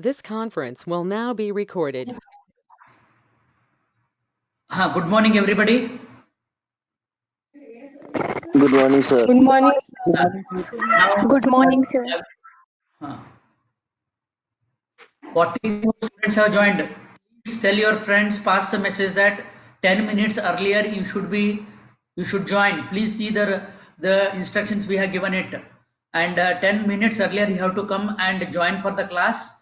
This conference will now be recorded. Good morning, everybody. Good morning, sir. Good morning. Now, Good morning, sir. 40 students have joined. Please tell your friends, pass the message that 10 minutes earlier you should join. Please see the instructions we have given it, and 10 minutes earlier you have to come and join for the class.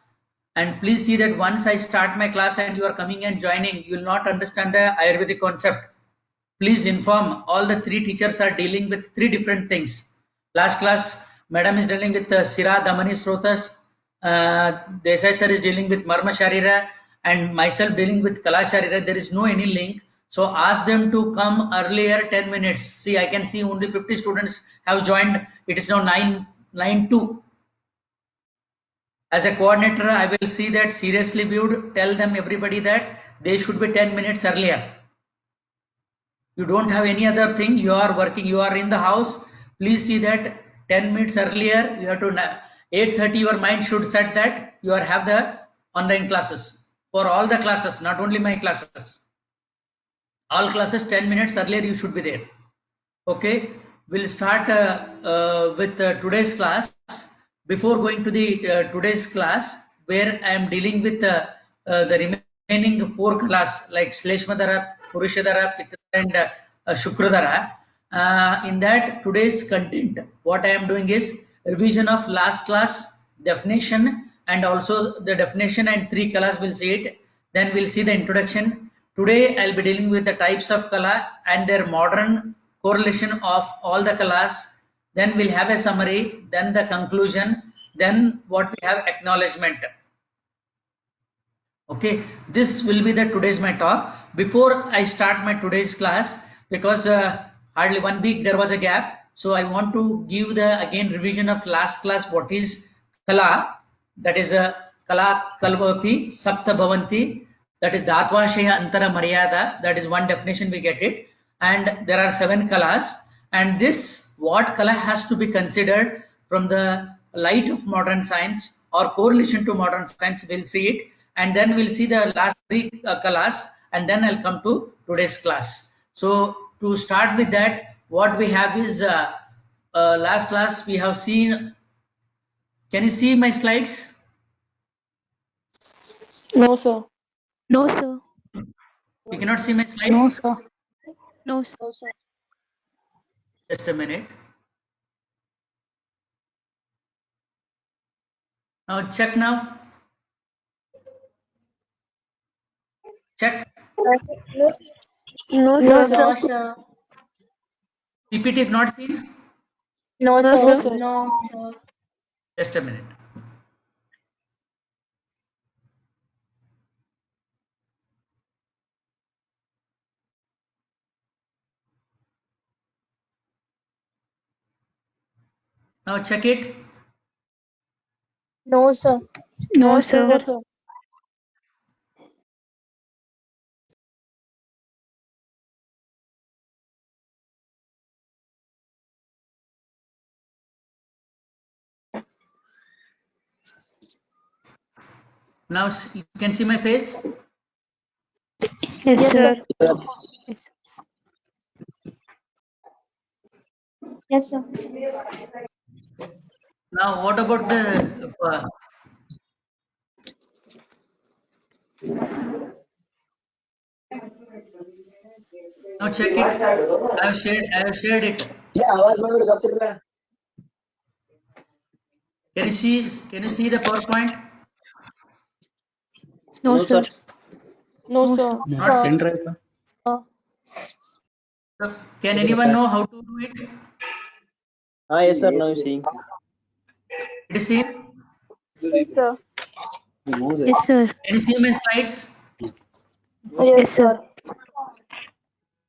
And please see that once I start my class and you are coming and joining, you will not understand the Ayurvedic concept. Please inform. All the three teachers are dealing with three different things. Last class, madam is dealing with Sira, Damani, Srotas. Desai sir is dealing with Marma Sharira, and myself dealing with Kala Sharira. There is no any link. So ask them to come earlier 10 minutes. See, I can see only 50 students have joined. It is now 9:02. As a coordinator, I will see that seriously viewed. Tell them everybody that they should be 10 minutes earlier. You don't have any other thing, you are working, you are in the house, please see that 10 minutes earlier you have to 8:30 your mind should set that you are have the online classes for all the classes, not only my classes, all classes 10 minutes earlier you should be there. Okay, we'll start with today's class. Before going to the today's class, where I am dealing with the remaining 4 class like Shleshmadhara, Purushadhara, Pittadhara and Shukradhara. In that today's content, what I am doing is revision of last class definition, and also the definition and 3 colors will see it. Then we'll see the introduction. Today I'll be dealing with the types of kala and their modern correlation of all the kalas. Then we'll have a summary, then the conclusion, then what we have acknowledgement. Okay, this will be the today's my talk. Before I start my today's class, because hardly 1 week there was a gap, so I want to give the again revision of last class. What is kala? That is a kala kalvapi sapta bhavanti. That is dhatvashaya antara maryada. That is one definition we get it. And there are 7 kalas. And this what kala has to be considered from the light of modern science or correlation to modern science. We'll see it, and then we'll see the last 3 class, and then I'll come to today's class. So to start with that, what we have is last class we have seen. Can you see my slides? No, sir. No, sir. You cannot see my slide? No, sir. No, sir. Just a minute. Now check now. Check. No, No, sir. sir. PPT is not seen? No, No, sir. sir. No. Just a minute. Now check it. No, sir. No, sir. sir. Now you can see my face. Yes, sir. Yes, sir. Now what about the now check it. I have shared it. Can you see the PowerPoint? No, sir. No, No, sir. Not seen. Can anyone know how to do it? Yes, sir. Now you're seeing. It is seen. Yes, sir. Yes, sir. Can you see my slides? Yes, sir.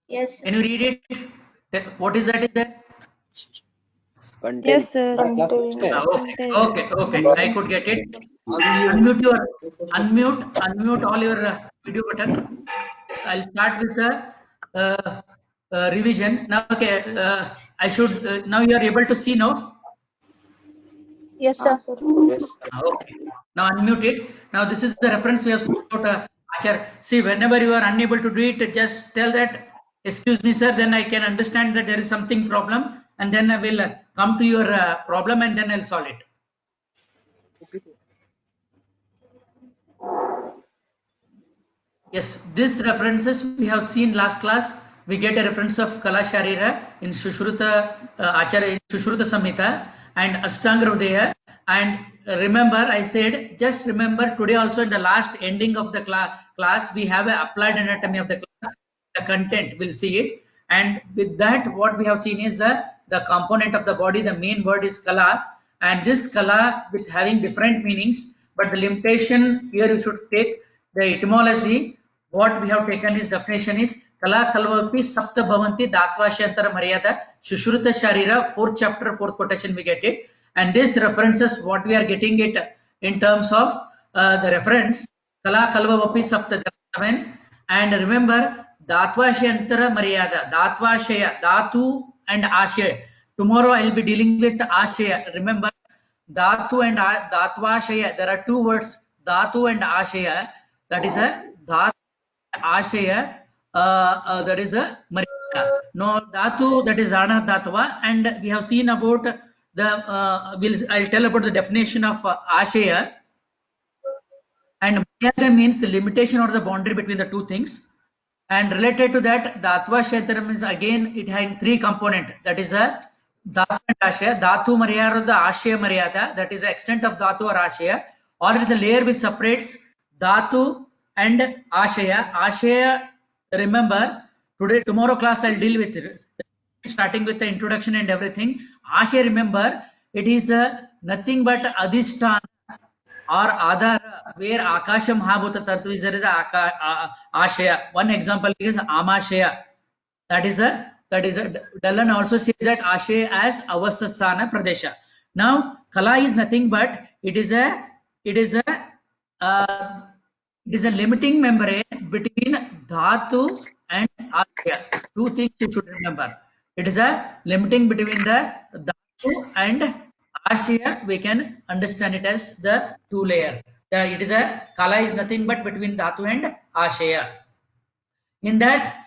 Yes. Can you read it? What is that? Is that? Content. Yes, sir. Okay. I could get it. Unmute all your video button. Yes, I'll start with the revision now. Okay, I should now you are able to see now. Yes, sir. Yes. Okay. Now unmute it. Now this is the reference we have seen about Acharya. See, whenever you are unable to do it, just tell that, excuse me, sir, then I can understand that there is something problem, and then I will come to your problem and then I'll solve it. Yes, this references we have seen last class. We get a reference of Kala Sharira in Sushruta Acharya in Sushruta Samhita and Ashtanga Hridaya. And remember, I said, just remember today also in the last ending of the class, we have a applied anatomy of the class. The content, we'll see it. And with that, what we have seen is the component of the body. The main word is Kala, and this Kala with having different meanings. But the limitation here, you should take the etymology. What we have taken is definition is Kala Kalvapi Sapta Bhavanti Datvashantara Maryada Shushruta Sharira, 4th chapter, 4th quotation we get it. And this references what we are getting it in terms of the reference Kala Kalvapi Sapta 7. And remember Datvashantara Maryada, Datvashaya, Dhatu and Ashaya. Tomorrow I will be dealing with Ashaya. Remember Dhatu and Dhatvashaya. There are two words, Dhatu and Ashaya. That is a Dhatu Ashaya, that is a Maryada. No, Dhatu, that is Zana Dhatva, and we have seen about the, I'll tell about the definition of Ashaya. And Maryada means limitation or the boundary between the two things. And related to that, the Atva Kshetra means again it has three component. That is a Dhatu and Ashaya. Dhatu Maryada, the Ashaya Maryada. That is the extent of Dhatu or Ashaya. Or it is a layer which separates Dhatu and Ashaya. Ashaya, remember, tomorrow class I'll deal with it. Starting with the introduction and everything. Ashaya, remember, it is nothing but Adhisthana or Adhara, where Akasha Mahabhuta Tattva is there is Ashaya. One example is Amashaya. That is Dallan also says that Ashaya as Avasthasthana Pradesha. Now Kala is nothing but it is a limiting membrane between Dhatu and Ashaya. Two things you should remember. It is a limiting between the Dhatu and Ashaya. We can understand it as the two layer. It is a Kala is nothing but between Dhatu and Ashaya. In that,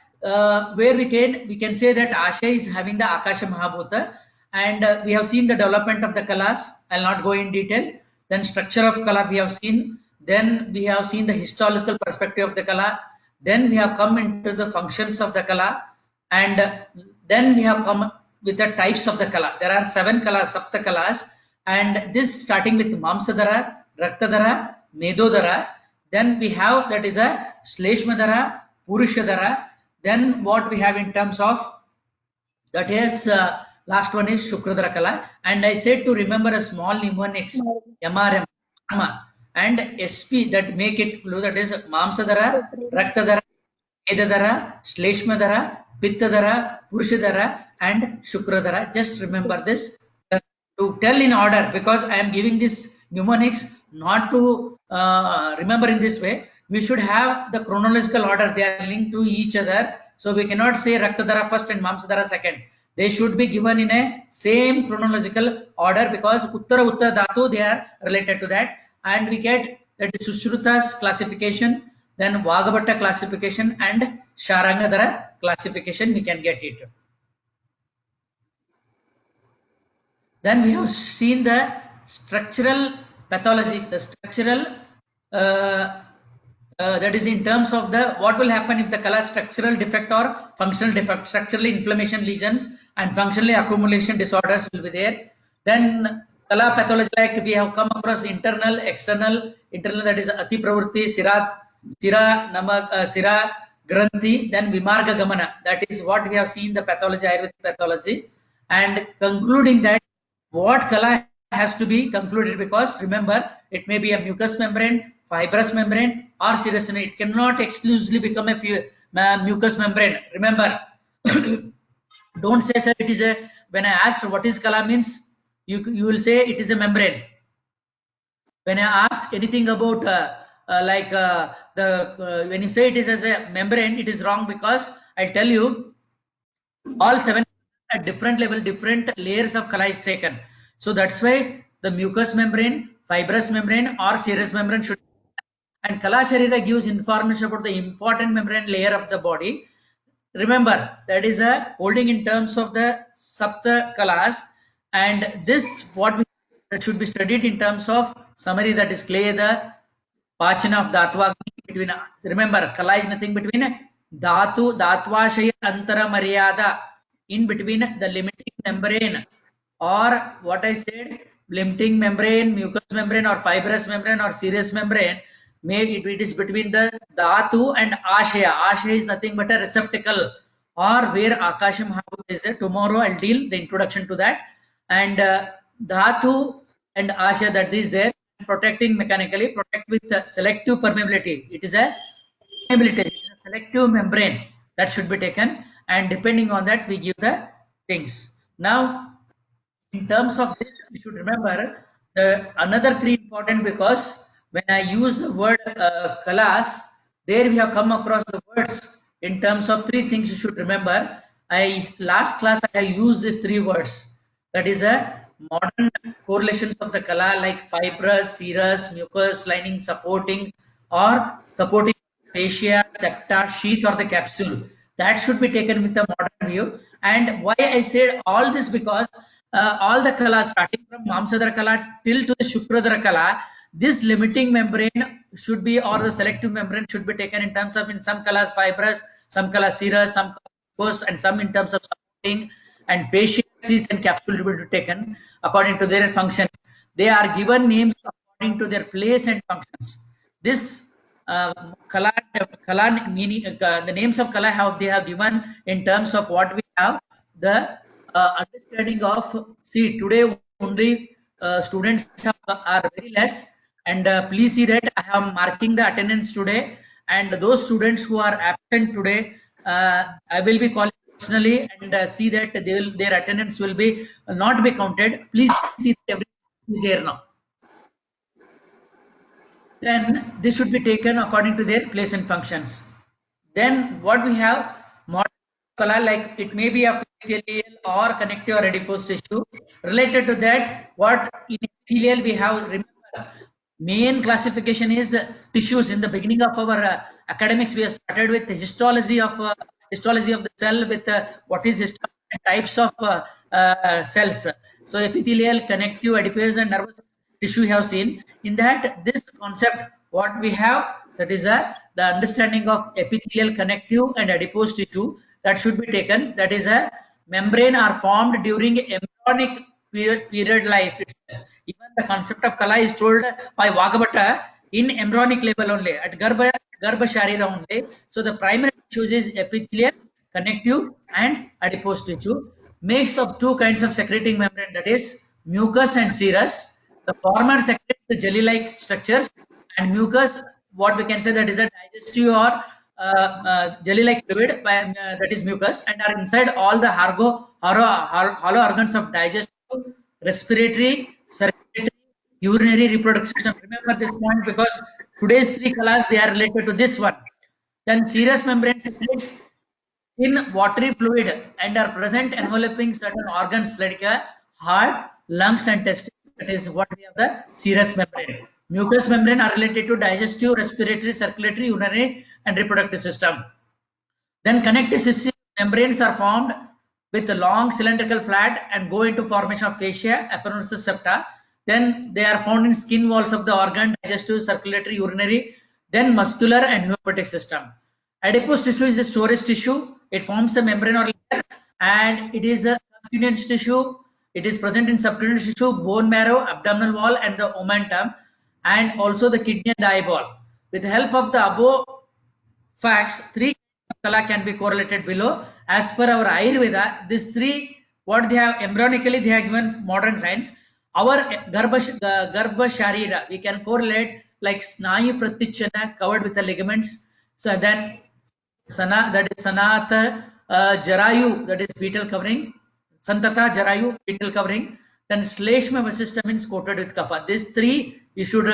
where we can say that Ashaya is having the Akasha Mahabhuta, and we have seen the development of the Kalas. I'll not go in detail. Then structure of Kala we have seen. Then we have seen the historical perspective of the Kala. Then we have come into the functions of the Kala, and then we have come with the types of the Kala. There are 7 Kalas, Sapta Kalas, and this starting with Mamsadhara, Raktadhara, Medodhara. Then we have that is a Shleshmadhara, Purushadhara. Then what we have in terms of that is last one is Shukradhara Kala. And I said to remember a small mnemonics, MRM, and SP that make it blue, that is Mamsadhara, Raktadhara, Medadhara, Shleshmadhara, Pittadhara, Purushadhara, and Shukradhara. Just remember this to tell in order, because I am giving this mnemonics not to remember in this way. We should have the chronological order. They are linked to each other. So we cannot say Raktadhara first and Mamsadhara second. They should be given in a same chronological order, because Uttara Dhatu, they are related to that. And we get that is Sushruta's classification, then Vagabhatta classification, and Sharangadhara classification. We can get it. Then we have seen the structural pathology, the structural that is in terms of the what will happen if the Kala structural defect or functional defect, structurally inflammation lesions and functionally accumulation disorders will be there. Then Kala pathology, like we have come across internal, external, that is Ati Pravrutti, Sira Namak, Sira Granthi, then Vimarga Gamana. That is what we have seen the pathology, Ayurvedic pathology. And concluding that what Kala has to be concluded, because remember it may be a mucous membrane, fibrous membrane, or serous. It cannot exclusively become a mucous membrane. Remember, don't say sir it is a, when I asked what is Kala means, you will say it is a membrane. When I ask anything about when you say it is as a membrane, it is wrong, because I'll tell you all 7 at different level, different layers of Kala is taken. So that's why the mucous membrane, fibrous membrane, or serous membrane should. And Kala Sharira gives information about the important membrane layer of the body. Remember, that is a holding in terms of the Sapta Kalas, and this what we that should be studied in terms of summary, that is clear the Pachana of Dhatvagni between. Remember, Kala is nothing between Dhatu, Dhatvashaya Antara Maryada, in between the limiting membrane, or what I said, limiting membrane, mucous membrane, or fibrous membrane, or serous membrane. It is between the Dhatu and Ashaya. Ashaya is nothing but a receptacle, or where Akasham Mahaprabhu is there. Tomorrow I'll deal the introduction to that. And Dhatu and Ashaya, that is there, protecting mechanically, protect with selective permeability. It is a permeability, it is a selective membrane that should be taken, and depending on that we give the things. Now, in terms of this, we should remember the another three important, because when I use the word Kalas, there we have come across the words in terms of three things you should remember. Last class I used these three words. That is a modern correlations of the Kala, like fibrous, serous, mucous lining supporting, or supporting fascia, septa, sheath, or the capsule. That should be taken with the modern view. And why I said all this, because all the Kala starting from Mamsadhara Kala till to the Shukradhara Kala, this limiting membrane should be, or the selective membrane should be taken in terms of, in some Kalas fibrous, some Kalas serous, some mucous, and some in terms of supporting, and fascia, sheath, and capsule to be taken according to their functions. They are given names according to their place and functions. This Kala meaning, the names of Kala they have given in terms of what we have the understanding of. See, today only students are very less, and please see that I am marking the attendance today, and those students who are absent today, I will be calling personally, and see that their attendance will be not be counted. Please see that everything there now. Then this should be taken according to their place and functions. Then what we have, modern Kala, like it may be a epithelial or connective or adipose tissue. Related to that, what in epithelial we have, remember, main classification is tissues. In the beginning of our academics, we have started with the histology of the cell, with what is histology and types of cells. So epithelial, connective, adipose, and nervous tissue we have seen. In that, this concept what we have, that is the understanding of epithelial, connective, and adipose tissue, that should be taken. That is a membrane are formed during embryonic period life itself. Even the concept of Kala is told by Vagabhata in embryonic level only, at Garbha Sharira only. So the primary tissues is epithelial, connective, and adipose tissue. Makes of two kinds of secreting membrane, that is mucus and serous. The former secretes the jelly-like structures, and mucus, what we can say, that is a digestive or jelly-like fluid, that is mucus, and are inside all the hollow organs of digestive, respiratory, circulatory, urinary, reproductive system. Remember this point, because today's three Kalas, they are related to this one. Then serous membrane secretes in watery fluid and are present enveloping certain organs like heart, lungs, and testicles. That is what we have the serous membrane. Mucous membrane are related to digestive, respiratory, circulatory, urinary, and reproductive system. Then connective tissue membranes are formed with a long cylindrical flat and go into formation of fascia, aperonosis, septa. Then they are found in skin walls of the organ, digestive, circulatory, urinary, then muscular and hepatic system. Adipose tissue is a storage tissue. It forms a membrane or layer, and it is a subcutaneous tissue. It is present in subcutaneous tissue, bone marrow, abdominal wall, and the omentum, and also the kidney and the eyeball. With the help of the above facts, three Kala can be correlated below. As per our Ayurveda, these three, what they have embryonically, they have given modern science. Our Garbha Sharira, we can correlate like Snayu Pratichana covered with the ligaments. So then that is Sanata Jarayu, that is fetal covering. Santata Jarayu, fetal covering. Then Shleshma Vasishta means coated with kapha. These three you should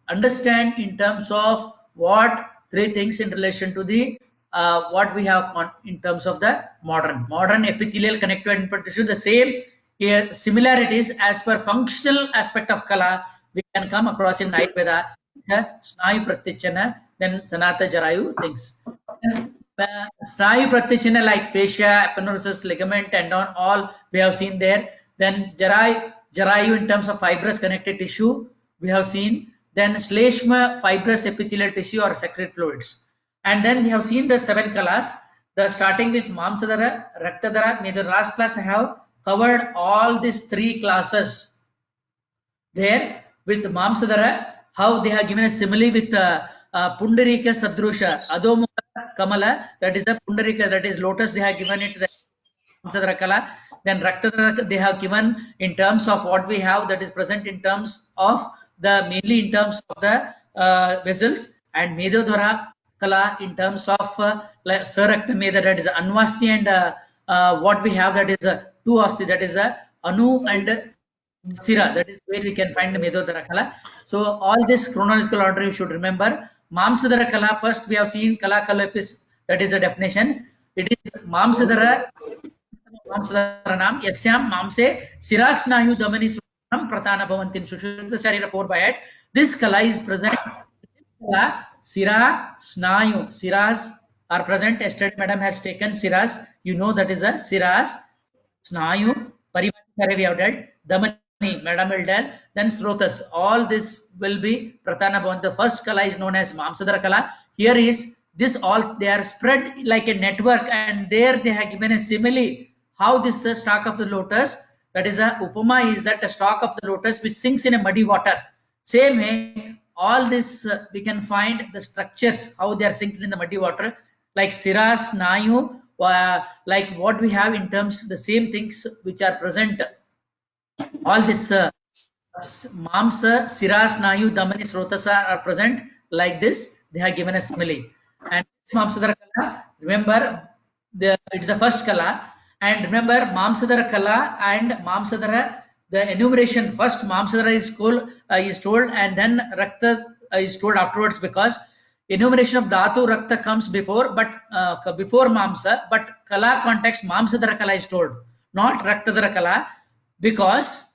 understand in terms of what three things in relation to the what we have in terms of the modern epithelial, connective, and tissue. The same Here, similarities as per functional aspect of Kala, we can come across in Ayurveda, the Snayu Pratyachana, then Sanata Jarayu things. Snayu Pratyachana like fascia, aponeurosis, ligament, tendon, all we have seen there. Then Jarayu in terms of fibrous connective tissue, we have seen. Then Shleshma, fibrous epithelial tissue or secrete fluids. And then we have seen the 7 kalas. The starting with Mamsadhara, Raktadhara. In the last class I have covered all these 3 classes there with Mamsadhara, how they have given a simile with Pundarika Sadrusha, Adhomukha Kamala, that is a Pundarika, that is lotus, they have given it the Mamsadhara Kala. Then Raktadhara they have given in terms of what we have, that is present in terms of the mainly in terms of the vessels, and Medodhara Kala in terms of like Sarakta Meda, that is Anvasti, and what we have, that is 2 Asti, that is Anu and Sthira, that is where we can find the Medodhara Kala. So all this chronological order you should remember. Mamsadhara Kala, first we have seen Kala Kalapis, that is the definition. It is Mamsadhara Mamsadharanam Yasyam Mamse Sirasnayu Damani Swaram Pratana Bhavantin Shushruta Sharira 4/8. This Kala is present. Kala, Sira, Snayu. Siras are present. Yesterday, madam has taken Siras. You know that is a Siras, Snayu, Parivasakare we have dealt. Damani, madam will tell. Then Srotas. All this will be Pratana Bhavan. The first Kala is known as Mamsadhara Kala. Here is this all, they are spread like a network, and there they have given a simile. How this stalk of the lotus, that is a Upama, is that the stalk of the lotus which sinks in a muddy water. Same way, all this we can find the structures, how they are sinking in the muddy water, like Siras, Nayu, like what we have in terms, the same things which are present. All this Mamsa, Siras, Nayu, Damani, Srotasa are present like this. They have given a simile. And Mamsadhara Kala, remember, it's the first Kala. And remember, Mamsadhara Kala and Mamsadhara, the enumeration, first Mamsadhara is told, and then Rakta is told afterwards, because enumeration of Dhatu Rakta comes before, but before Mamsa, but Kala context, Mamsadhara Kala is told, not Raktadhara Kala, because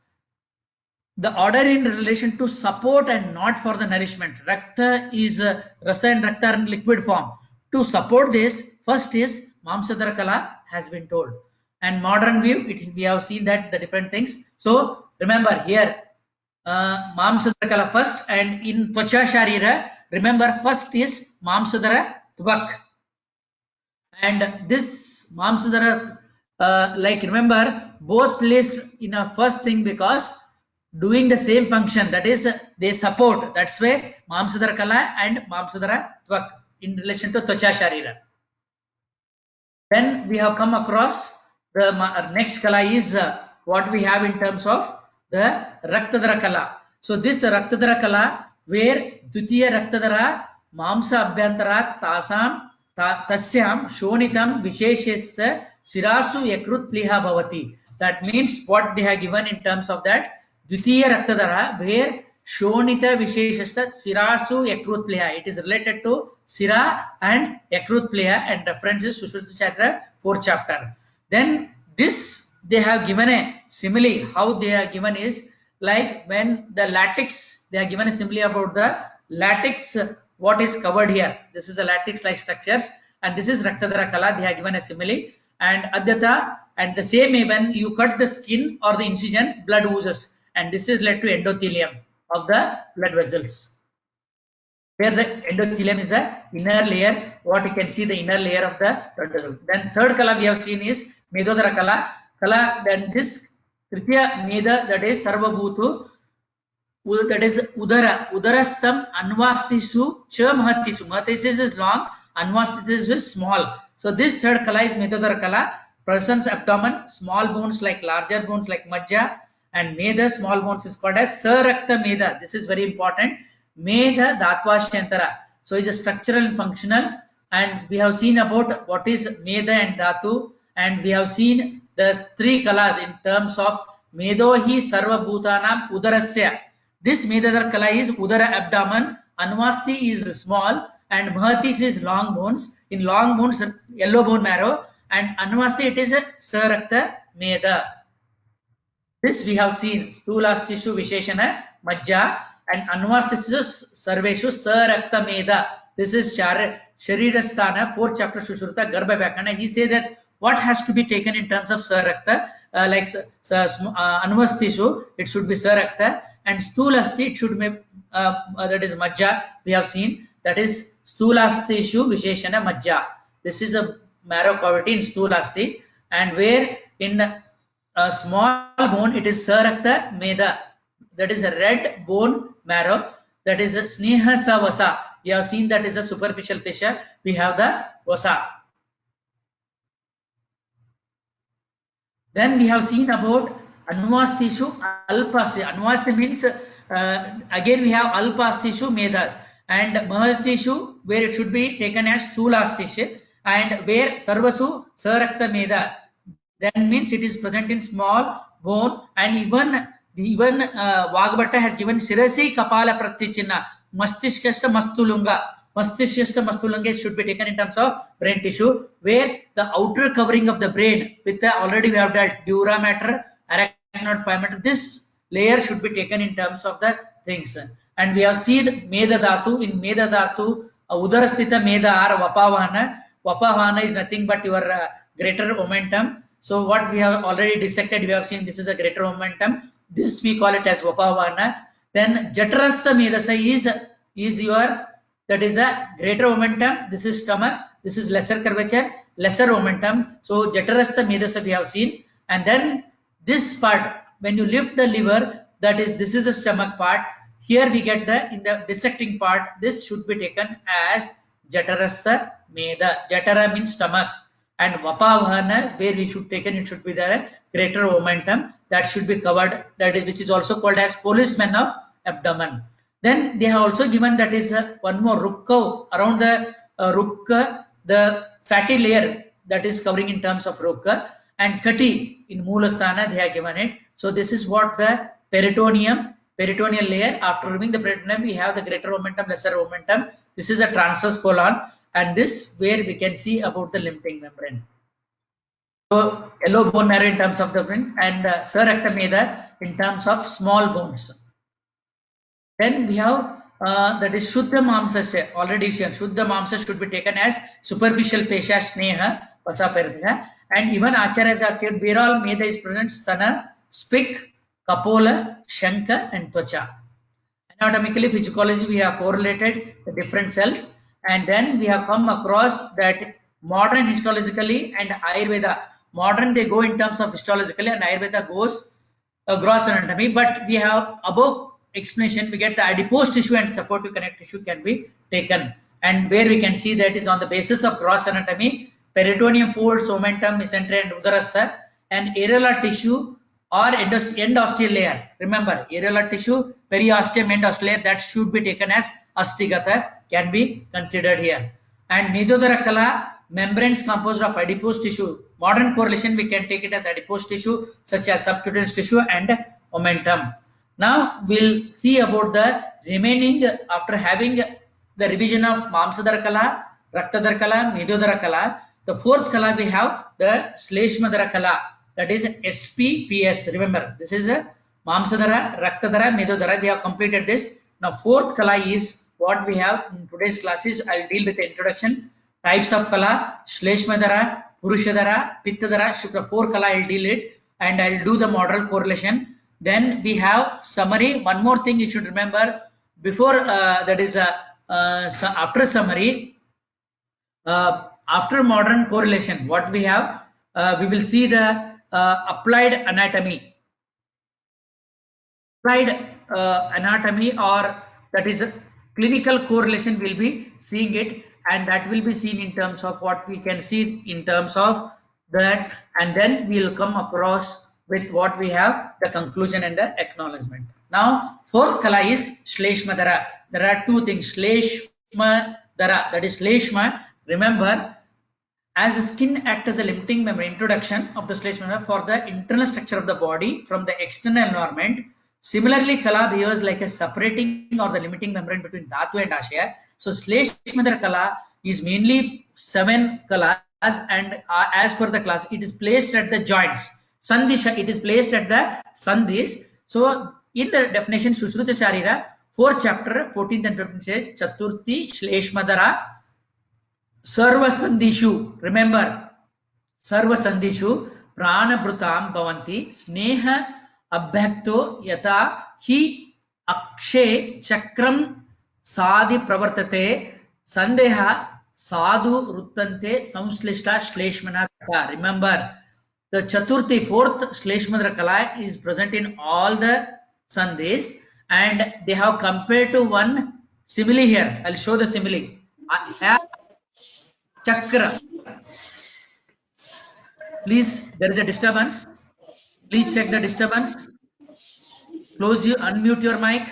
the order in relation to support and not for the nourishment. Rakta is Rasa and Rakta are in liquid form. To support this, first is Mamsadhara Kala has been told. And modern view, we have seen that the different things. So remember here, Mamsadhara Kala first, and in Tvacha Sharira, remember first is Mamsadhara Tvak. And this Mamsadhara, like remember, both placed in a first thing because doing the same function, that is they support. That's why Mamsadhara Kala and Mamsadhara Tvak in relation to Tvacha Sharira. Then we have come across the next Kala is what we have in terms of the Raktadhara Kala. So this Raktadhara Kala, where Dutiya Raktadhara Mamsa Abhyantara Tasyam Shonitam Visheshesta Sirasu Yakrut Pliha Bhavati. That means what they have given in terms of that Dutiya Raktadhara, where Shonita Visheshasta Sirasu Yakrut Pliha. It is related to Sira and Yakrut Pliha, and references Sushruta Chakra 4th chapter. Then this they have given a simile. How they are given is like when the latex, they are given a simile about the latex, what is covered here. This is a latex like structures, and this is Raktadhara Kala. They have given a simile. And Adyata, and the same way when you cut the skin or the incision, blood oozes, and this is led to endothelium of the blood vessels. Where the endothelium is a inner layer, what you can see the inner layer of the blood vessels. Then third Kala we have seen is Medodhara Kala. Then this Tritiya Meda, that is Sarvabhutu, that is Udara. Udarastam Anvastisu Cha Mahatisu. Mahatisu is long, Anvastisu is small. So this third Kala is Medodhara Kala. Person's abdomen, small bones like larger bones like Majja, and Meda, small bones is called as Sarakta Meda. This is very important. Meda Dhatvashyantara. So it's a structural and functional, and we have seen about what is Meda and Dhatu, and we have seen the 3 Kalas in terms of Medohi Sarva Bhutanam Udarasya. This Medadhara Kala is Udara abdomen, Anvasti is small, and Mahatis is long bones. In long bones, yellow bone marrow, and Anvasti it is a Sarakta Meda. This we have seen Sthulastishu Visheshana Majja and Anvastishu Sarveshu Sarakta Meda. This is Sharirasthana, 4th chapter Sushruta Garbha Vyakana. He says that what has to be taken in terms of Sarakta, like Anvastishu, it should be Sarakta, and Sthulasti, it should be that is Majja. We have seen that is Sthulastishu Visheshana Majja. This is a marrow cavity in Sthulasti, and where in a small bone it is Sarakta Meda, that is a red bone marrow, that is a Snehasa Vasa. We have seen that is a superficial fissure. We have the Vasa. Then we have seen about Anvastishu Alpasti. Anvasti means again we have Alpastishu Meda, and Mahastishu where it should be taken as Sulastishu, and where Sarvasu Sarakta Meda, then means it is present in small bone, and even Vagbhatta has given Sirasi Kapala Pratichinna, Mastishkasya Mastulunga. Mastishkasya Mastulunga should be taken in terms of brain tissue, where the outer covering of the brain with the already we have dealt dura mater, arachnoid pyometer, this layer should be taken in terms of the things. And we have seen Meda Dhatu. In Meda Dhatu, Udarasthita Meda or Vapavahana. Vapavahana is nothing but your greater momentum. So what we have already dissected, we have seen this is a greater momentum. This we call it as Vapavahana. Then Jatarastha Medasa is your, that is a greater momentum. This is stomach. This is lesser curvature, lesser momentum. So Jatarastha Medasa we have seen. And then this part, when you lift the liver, that is, this is a stomach part. Here we get the, in the dissecting part, this should be taken as Jatarastha Meda. Jatara means stomach. And Vapavahana, where we should taken, it should be the greater momentum that should be covered, that is, which is also called as policeman of abdomen. Then they have also given that is one more Rukka, around the Rukka, the fatty layer that is covering in terms of Rukka, and Kati in Moolasthana they have given it. So this is what the peritoneal layer. After removing the peritoneum, we have the greater momentum, lesser momentum. This is a transverse colon, and this where we can see about the limiting membrane. So yellow bone marrow in terms of the brain, and Sarakta Meda in terms of small bones. Then we have that is Shuddha Mamsasya, already shown. Shuddha Mamsa should be taken as superficial fascia, Sneha, Vasaparitha, and even Acharya's arcade, where all Meda is present, Sthana, Spic, Kapola, Shanka, and Tvacha. Anatomically, physiology, we have correlated the different cells, and then we have come across that modern histologically and Ayurveda. Modern they go in terms of histologically, and Ayurveda goes gross anatomy. But we have above explanation, we get the adipose tissue and supportive connective tissue can be taken, and where we can see that is on the basis of gross anatomy, peritoneum folds, omentum, mesentery, and udarastha, and areolar tissue or end osteal layer. Remember, areolar tissue, periosteum, end osteal layer, that should be taken as astigata, can be considered here. And Medyodhara Kala, membranes composed of adipose tissue. Modern correlation, we can take it as adipose tissue, such as subcutaneous tissue and omentum. Now we'll see about the remaining, after having the revision of Mamsadhara Kala, Raktadhara Kala, Medyodhara Kala. The fourth Kala we have the Shleshmadhara Kala, that is SPPS. Remember, this is a Mamsadhara, Raktadhara, Medyodhara. We have completed this. Now fourth Kala is what we have in today's classes. I'll deal with the introduction. Types of Kala, Shleshmadhara, Purushadhara, Pittadhara, Shukra. 4 Kala I'll deal it, and I'll do the model correlation. Then we have summary. One more thing you should remember before that is after summary, after modern correlation, what we have, we will see the applied anatomy. Applied anatomy, or that is a clinical correlation, will be seeing it, and that will be seen in terms of what we can see in terms of that, and then we will come across with what we have, the conclusion and the acknowledgement. Now fourth Kala is Shleshmadhara. There are two things, Shleshmadhara, that is Shleshma. Remember, as the skin acts as a limiting membrane, introduction of the Shleshmadhara for the internal structure of the body from the external environment. Similarly, Kala behaves like a separating or the limiting membrane between Dhatu and Ashaya. So Shleshmadhara Kala is mainly 7 Kalas, and as per the class, it is placed at the joints. Sandisha, it is placed at the Sandhis. So in the definition, Sushruta Sharira, 4th chapter, 14th and 15th says, Chaturthi Shleshmadara Sarva Sandishu. Remember, Sarva Sandishu Pranabrutam Bhavanti Sneha Abhyakto Yata Hi Akshe Chakram Sadi Pravartate Sandeha Sadhu Ruttante Samslishta Shleshmana Kala. Remember, the Chaturthi, 4th Shleshmadra Kala is present in all the Sandhis, and they have compared to one simile here. I'll show the simile. Chakra. Please, there is a disturbance. Please check the disturbance. Close you, unmute your mic.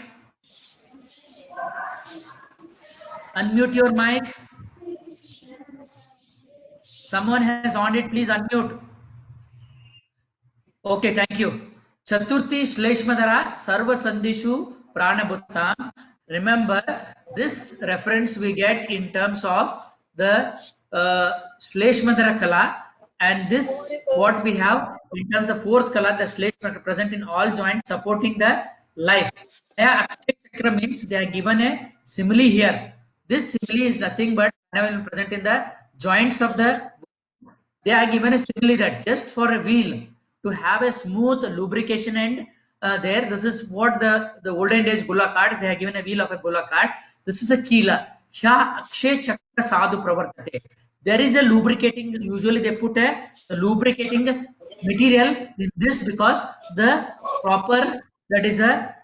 Unmute your mic. Someone has on it, please unmute. Okay, thank you. Chaturthi Shleshmadara Sarva Sandishu Pranabhuttam. Remember, this reference we get in terms of the Shleshmadara Kala, and this what we have in terms of 4th Kala, the Shleshmadara present in all joints supporting the life. Akshay Chakra means they are given a simile here. This simile is nothing but present in the joints of the. They are given a simile that just for a wheel to have a smooth lubrication and there, this is what the olden days Bulla carts, they are given a wheel of a Bulla cart. This is a Keela. Hya Akshay Chakra Sadhu Pravartate. There is a lubricating, usually they put a lubricating material in this because the proper, that is a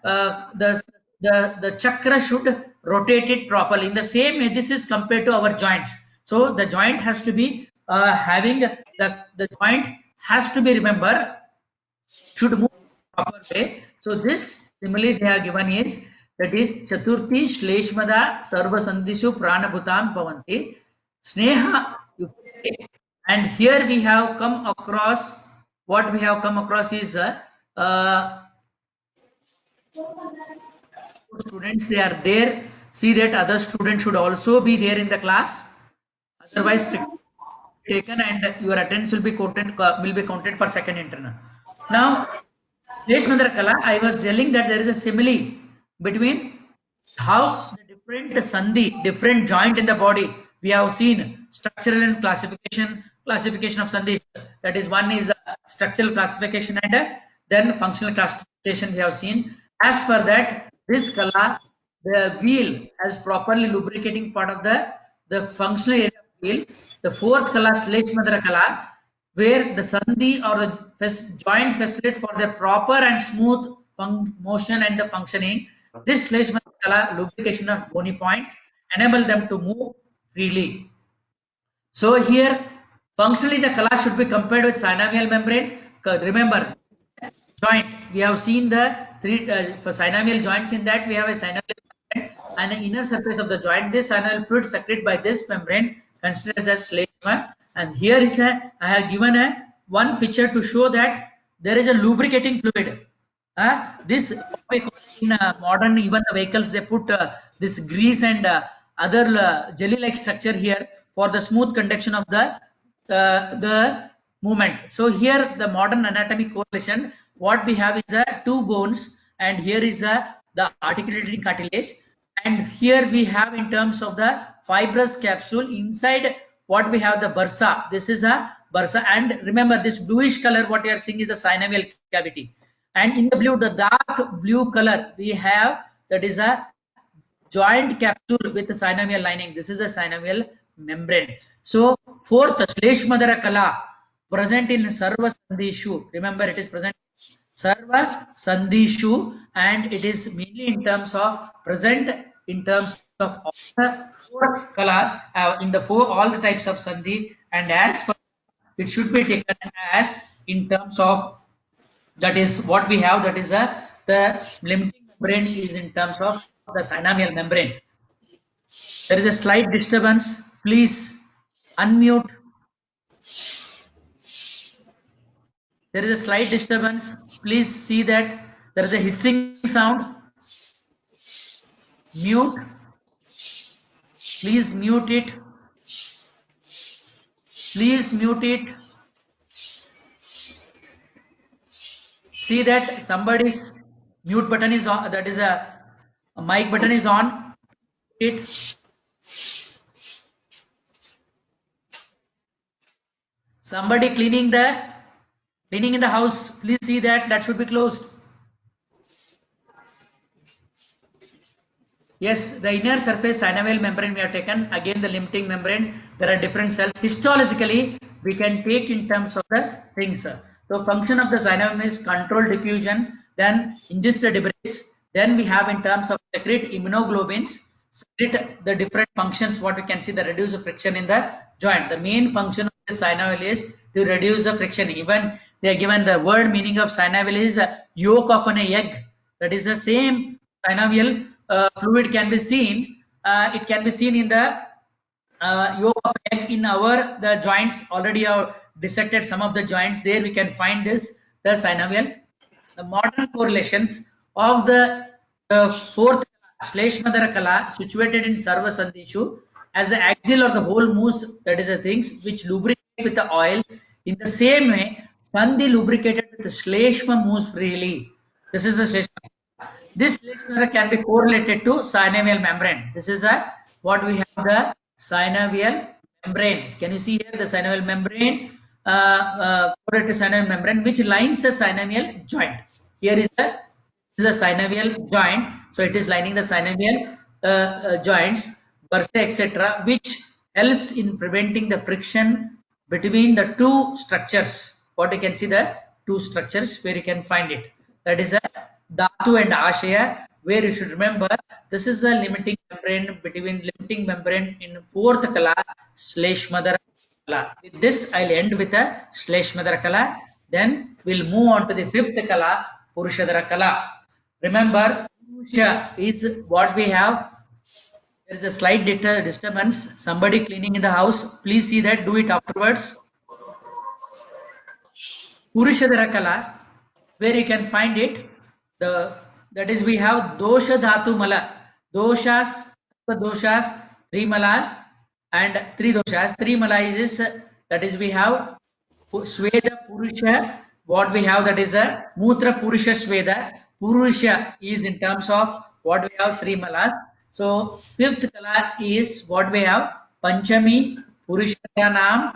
the chakra should rotate it properly. In the same way, this is compared to our joints. So the joint has to be having the joint has to be, remember, should move proper way. So this simile they are given is, that is Chaturthi Shleshmada Sarva Sandishu Pranabhutam Bhavanti Sneha Yukte. And here we have come across, what we have come across is students, they are there. See that other students should also be there in the class. Otherwise, taken and your attendance will be counted for second internal. Now, Shleshmadara Kala, I was telling that there is a simile between how the different sandhi, different joint in the body, we have seen structural and classification of sandhis. That is, one is structural classification and then functional classification we have seen. As per that, this Kala, the wheel has properly lubricating part of the functional area of wheel. The 4th Kala, Shleshmadara Kala, where the sandhi or the joint facilitate for the proper and smooth motion and the functioning. This Shleshmadara Kala, lubrication of bony points, enable them to move freely. So here, functionally the Kala should be compared with synovial membrane. Remember, joint, we have seen the three for synovial joints. In that we have a synovial membrane and the inner surface of the joint. This synovial fluid secreted by this membrane considered as Shleshma. And here is I have given one picture to show that there is a lubricating fluid. This in modern, even the vehicles, they put this grease and other jelly-like structure here for the smooth conduction of the movement. So here the modern anatomy correlation, what we have is two bones, and here is the articulating cartilage, and here we have in terms of the fibrous capsule inside. What we have the bursa, this is a bursa, and remember this bluish color what you are seeing is the synovial cavity, and in the blue, the dark blue color we have, that is a joint capsule with the synovial lining. This is a synovial membrane. So 4th Shleshmadara Kala present in Sarva Sandhishu. Remember, it is present Sarva Sandhishu, and it is mainly in terms of present in terms of all the 4 kalas in the all the types of sandhi, and as per it should be taken as in terms of, that is what we have, that is the limiting membrane is in terms of the synovial membrane. There is a slight disturbance. Please unmute. There is a slight disturbance. Please see that there is a hissing sound. Mute. Please mute it. Please mute it. See that somebody's mute button is on, that is a mic button is on. It. Somebody cleaning in the house. Please see that should be closed. Yes, the inner surface synovial membrane we have taken. Again, the limiting membrane. There are different cells. Histologically, we can take in terms of the things. So, function of the synovium is control diffusion, then ingest the debris. Then we have in terms of secrete immunoglobulins, secrete the different functions. What we can see, the reduce the friction in the joint. The main function of the synovial is to reduce the friction. Even they are given the word meaning of synovial is yolk of an egg. That is the same synovial fluid can be seen. It can be seen in the yolk of egg in the joints. Already are dissected some of the joints. There we can find this, the synovial. The modern correlations of the fourth Shleshmadhara Kala situated in Sarva Sandhishu as the axial or the whole mousse, that is the things which lubricate with the oil. In the same way, Sandhi lubricated with the Shleshma mousse freely. This is the Shleshma. This Shleshmadhara can be correlated to synovial membrane. This is what we have, the synovial membrane. Can you see here the synovial membrane? Correlated to synovial membrane which lines the synovial joint. Here is the synovial joint. So it is lining the synovial joints, bursa, etc., which helps in preventing the friction between the two structures. What you can see, the two structures where you can find it. That is a Dhatu and Ashaya, where you should remember this is the limiting membrane in fourth Kala, Shleshmadhara Kala. With this, I'll end with a Shleshmadhara Kala. Then we'll move on to the fifth Kala, Purushadhara Kala. Remember, Purusha is what we have. There is a slight disturbance. Somebody cleaning in the house. Please see that. Do it afterwards. Purushadhara Kala, where you can find it. That is, we have dosha dhatu mala, doshas, three malas and three doshas. Three malas is that is, we have sweda purusha. What we have, that is a mutra purusha sweda. Purusha is in terms of what we have, three malas. So fifth kala is what we have, panchami purushanam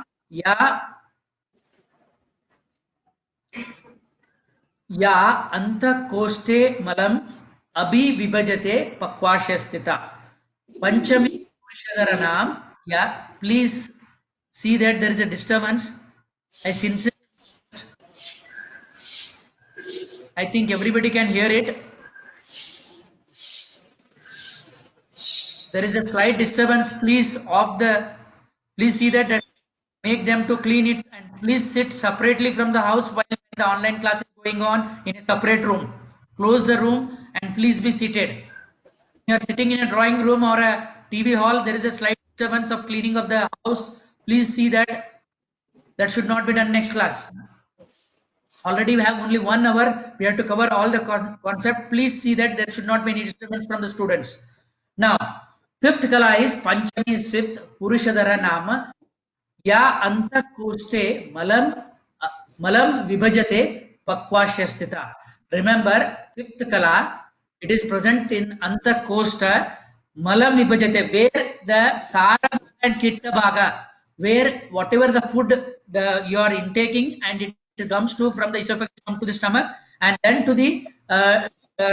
या अंत कोष्ठे मलम अभी विभजते पक्वाशय स्थिता. पंचमी पुरुषधर नाम या. Please see that there is a disturbance. I think everybody can hear it. There is a slight disturbance. Please see that make them to clean it, and please sit separately from the house while the online class is going on in a separate room. Close the room and please be seated. You are sitting in a drawing room or a TV hall, there is a slight disturbance of cleaning of the house. Please see that should not be done next class. Already we have only 1 hour. We have to cover all the concept. Please see that there should not be any disturbance from the students. Now, fifth kala is Panchami is fifth. Purushadhara nama ya anta koste malam vibhajate pakvashya sthita. Remember, fifth kala, it is present in anta kosta malam vibhajate, where the sara and kitta bhaga, where whatever the food you are intaking and it comes to from the esophagus to the stomach and then to the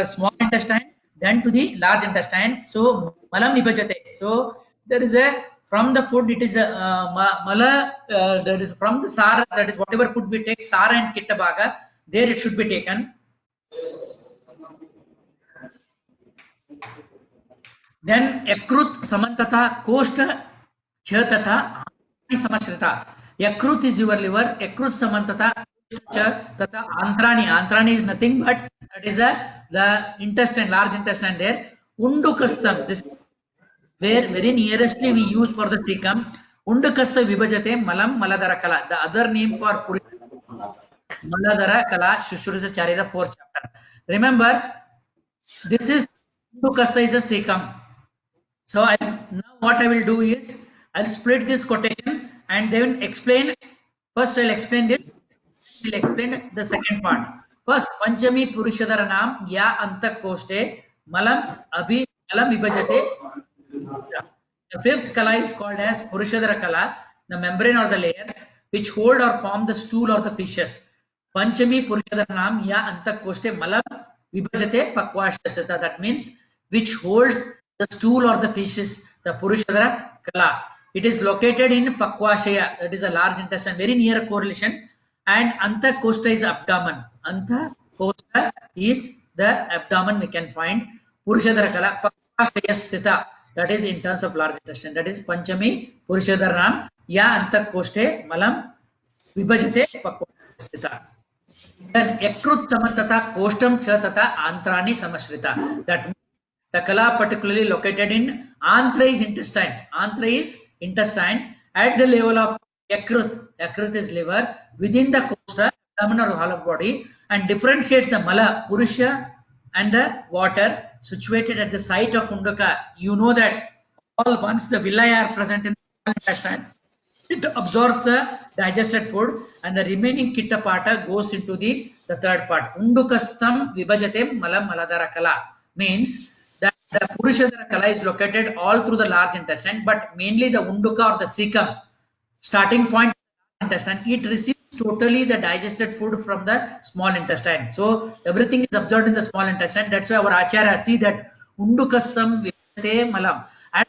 small intestine, then to the large intestine. So malam vibhajate. So there is a, from the food it is mala, that is from the sara, that is whatever food we take, sara and kitta bhaga, there it should be taken. Then yakrut samantata koshta chatata samashrita. Yakrut is your liver, yakrut samantata tata antrani. Antrani is nothing but that is the intestine, large intestine there. Undukastam, this where very nearestly we use for the cecum. Undukasta vibhajate malam maladhara kala. The other name for Maladhara Kala Shushrita Charira 4th chapter. Remember, this is Undukasta is a cecum. So now what I will do is I'll split this quotation and then explain. First I'll explain this. We'll explain the second part. First, Panchami Purushadaranam Ya Antak Koste Malam Abhi Malam Vibhajate. The fifth kala is called as Purushadara kala, the membrane or the layers which hold or form the stool or the fishes. Panchami Purushadaranam Ya Antak Koste Malam Vibhajate Pakvashasata. That means which holds the stool or the fishes, the Purushadara kala. It is located in Pakvashaya, that is a large intestine, very near correlation. And Anta Kosta is abdomen. Anta Kosta is the abdomen we can find. Purushadara kala Pakvashaya Sthita. That is in terms of large intestine. That is Panchami Purushadaranam Ya Anta Koste Malam Vibhajate Pakvashaya Sthita. Then Yakrut Samatata Kostam Cha Tata Antrani Samashrita. That means the kala particularly located in antra is intestine. Antra is intestine at the level of yakrut. Yakrut is liver within the costa, abdominal hollow body, and differentiate the mala, purusha, and the water situated at the site of undaka. You know that all once the villi are present in the intestine, it absorbs the digested food and the remaining kitta pata goes into the third part. Undukastam vibhajatem malam maladara kala means that the Purushadara kala is located all through the large intestine, but mainly the unduka or the cecum, starting point intestine, it receives totally the digested food from the small intestine. So everything is absorbed in the small intestine. That's why our acharya see that undukastam vibhajate malam. At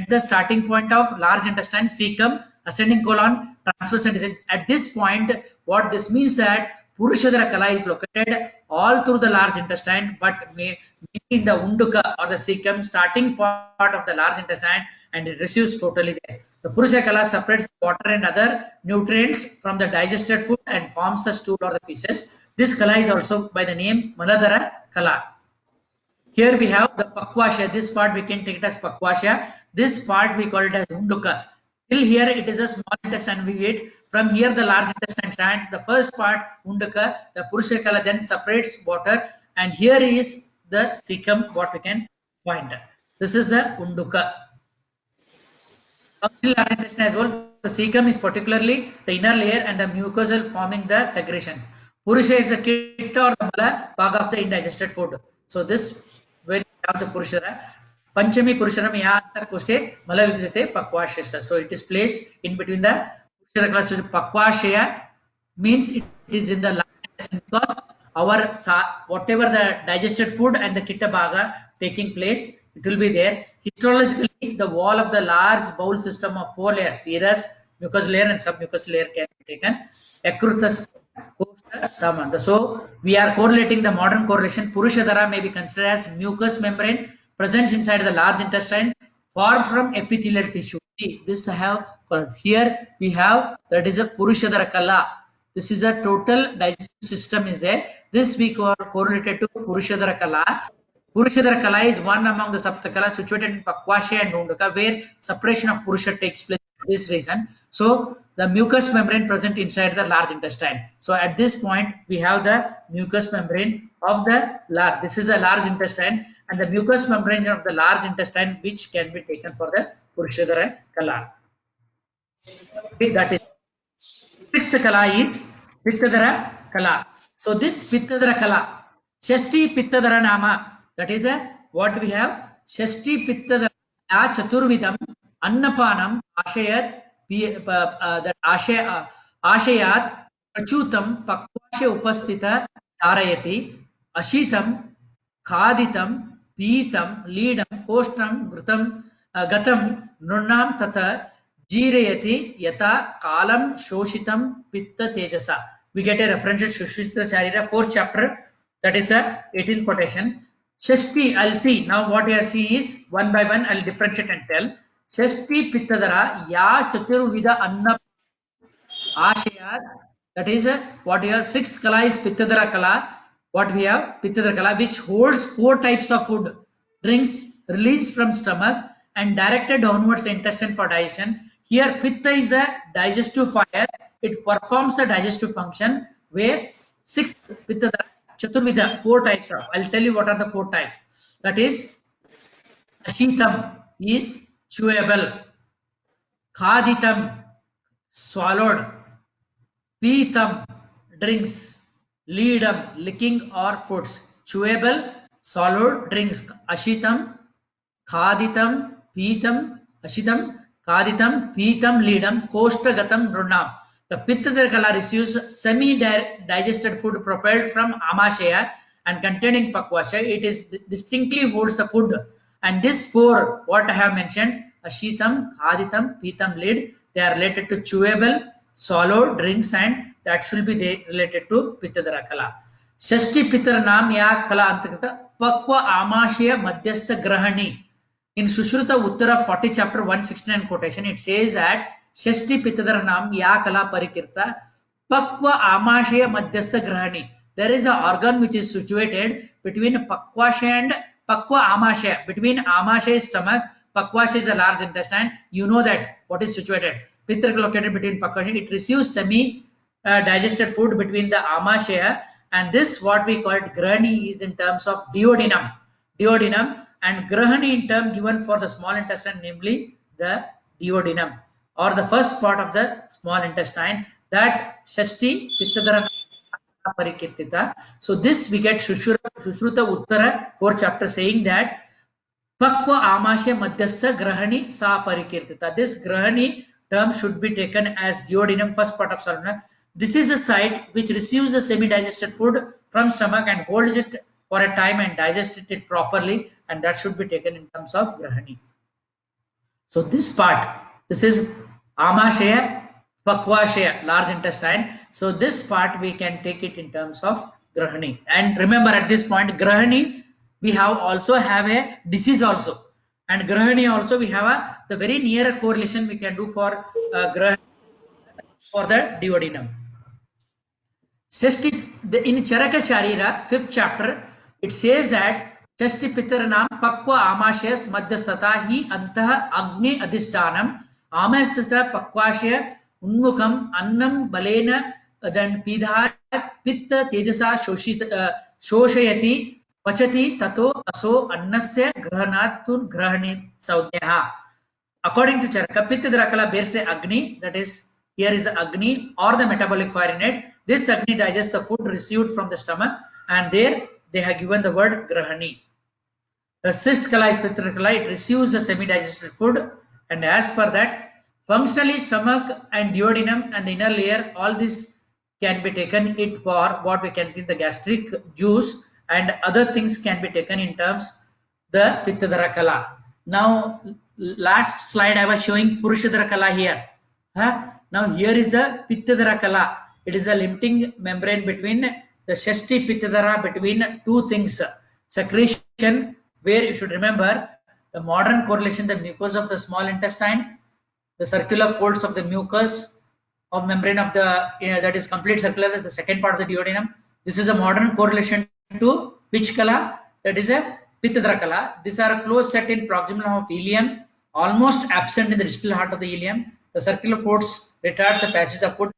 the starting point of large intestine, cecum, ascending colon, transverse intestine. At this point, what this means that Purushadara kala is located all through the large intestine, but may in the unduka or the cecum, starting part of the large intestine, and it receives totally there. The Purushadara kala separates water and other nutrients from the digested food and forms the stool or the feces. This kala is also by the name Maladara kala. Here we have the Pakvasha. This part we can take it as Pakvasha. This part we call it as Unduka. Till here it is a small intestine we eat. From here the large intestine stands. The first part Unduka, the Purusha kala then separates water, and here is the cecum what we can find. This is the Unduka. Large intestine as well. The cecum is particularly the inner layer and the mucosal forming the secretions. Purusha is the kitta or the mala part of the indigested food. So this when we have the Purushara, Panchami Purusharam Ya Antar Koste Mala Vibhajate Pakvashya. So it is placed in between the Purushara class. Pakvashya means it is in the last intestine because our whatever the digested food and the Kitta Bhaga taking place, it will be there. Histologically, the wall of the large bowel system of 4 layers, serous, mucous layer and submucous layer can be taken. Akrutas So we are correlating the modern correlation. Purushadara may be considered as mucous membrane present inside the large intestine formed from epithelial tissue. See, this I have here we have that is a Purushadara kala. This is a total digestive system is there. This we correlated to Purushadara kala. Purushadara kala is one among the Saptakala situated in Pakvashya and Undaka where separation of Purusha takes place for this reason. So the mucous membrane present inside the large intestine. So at this point we have the mucous membrane of the large. This is a large intestine and the mucous membrane of the large intestine which can be taken for the Purushadara kala. Okay, that is sixth kala is Pittadara kala. So this Pittadara kala, Shashti Pittadara nama. That is what we have. Shashti Pittadara Chaturvidam Annapanam Ashayat that Ashayat Prachutam Pakvasya Upastita Tarayati Ashitam Khaditam Pitam Leedam Kostam Grutam Gatam Nurnam Tata Jirayati Yata Kalam Shoshitam Pitta Tejasa. We get a reference to Shushita Charita 4th chapter, that is a 18th quotation. Shashti, I'll see now what we are seeing is one by one I'll differentiate and tell. Shashti Pittadara Ya Chaturvida Anna Ashayat, that is what we have. Sixth kala is Pittadara kala. What we have Pittadara kala which holds 4 types of food, drinks released from stomach and directed downwards the intestine for digestion. Here Pitta is a digestive fire. It performs a digestive function where 6th Pittadara Chaturvida 4 types of. I'll tell you what are the 4 types. That is Ashitam is chewable, Khaditam swallowed, Pitam drinks, leadam, licking or foods. Chewable, solid drinks. Ashitam, khaditam, pitam, ashitam, khaditam, pitam, leadam, koshtagatam, runam. The Pitta receives semi-digested food propelled from Amashaya and contained in Pakwasha. It is distinctly holds the food. And this four, what I have mentioned, Ashitam, Khaditam, Pitam, lead, they are related to chewable, solid drinks, and that should be related to Pittadara Kala. Shashti Pittar Naam Ya Kala Antakata Pakwa Amashaya Madhyastha Grahani. In Sushruta Uttara 40 chapter 169 quotation, it says that Shashti Pittadara Naam Ya Kala Parikirta Pakwa Amashaya Madhyastha Grahani. There is an organ which is situated between Pakwashaya and Pakwa Amashaya. Between Amashaya stomach, Pakwashaya is a large intestine. You know that what is situated. Pitta located between Pakwashaya. It receives semi-digested food between the Amashaya, and this what we call it Grahani is in terms of duodenum. Duodenum, and Grahani in term given for the small intestine, namely the duodenum or the first part of the small intestine, that Shashti Pittadara Parikirtita. So this we get Sushruta Uttara 4th chapter saying that Pakwa Amashya Madhyastha Grahani Sa Parikirtita. This Grahani term should be taken as duodenum, first part of salmon. This is a site which receives the semi-digested food from stomach and holds it for a time and digests it properly, and that should be taken in terms of Grahani. So this part, this is Amashaya, Pakwashaya, large intestine. So this part we can take it in terms of Grahani. And remember at this point, Grahani, we have also have a disease also. And Grahani also we have the very near correlation we can do for Grahani for the duodenum. In Charaka Sharira, 5th chapter, it says that Shashti Pittaranam Pakwa Amashayas Madhyastata Hi Antah Agni Adhishtanam Amastata Pakwashaya Unmukam Annam Balena then Pidha Pitta Tejasa Shoshayati Pachati Tato Aso Annasya Grahanatun Grahani Saudneha. According to Charaka, Pitta Drakala bears a Agni, that is, here is the Agni or the metabolic fire in it. This Agni digests the food received from the stomach, and there they have given the word Grahani. The 6th Kala is Pitta Kala, it receives the semi-digested food, and as per that, functionally stomach and duodenum and the inner layer, all this can be taken it for what we can think the gastric juice, and other things can be taken in terms the Pittadara Kala. Now, last slide I was showing Purushadara Kala here. Now here is the Pittadara Kala. It is a limiting membrane between the Shashti Pittadara, between two things. Secretion, where you should remember the modern correlation, the mucus of the small intestine, the circular folds of the mucus of membrane of the that is complete circular, is the second part of the duodenum. This is a modern correlation to which Kala? That is a Pittadara Kala. These are close set in proximal of ileum, almost absent in the distal heart of the ileum. The circular folds retards the passage of food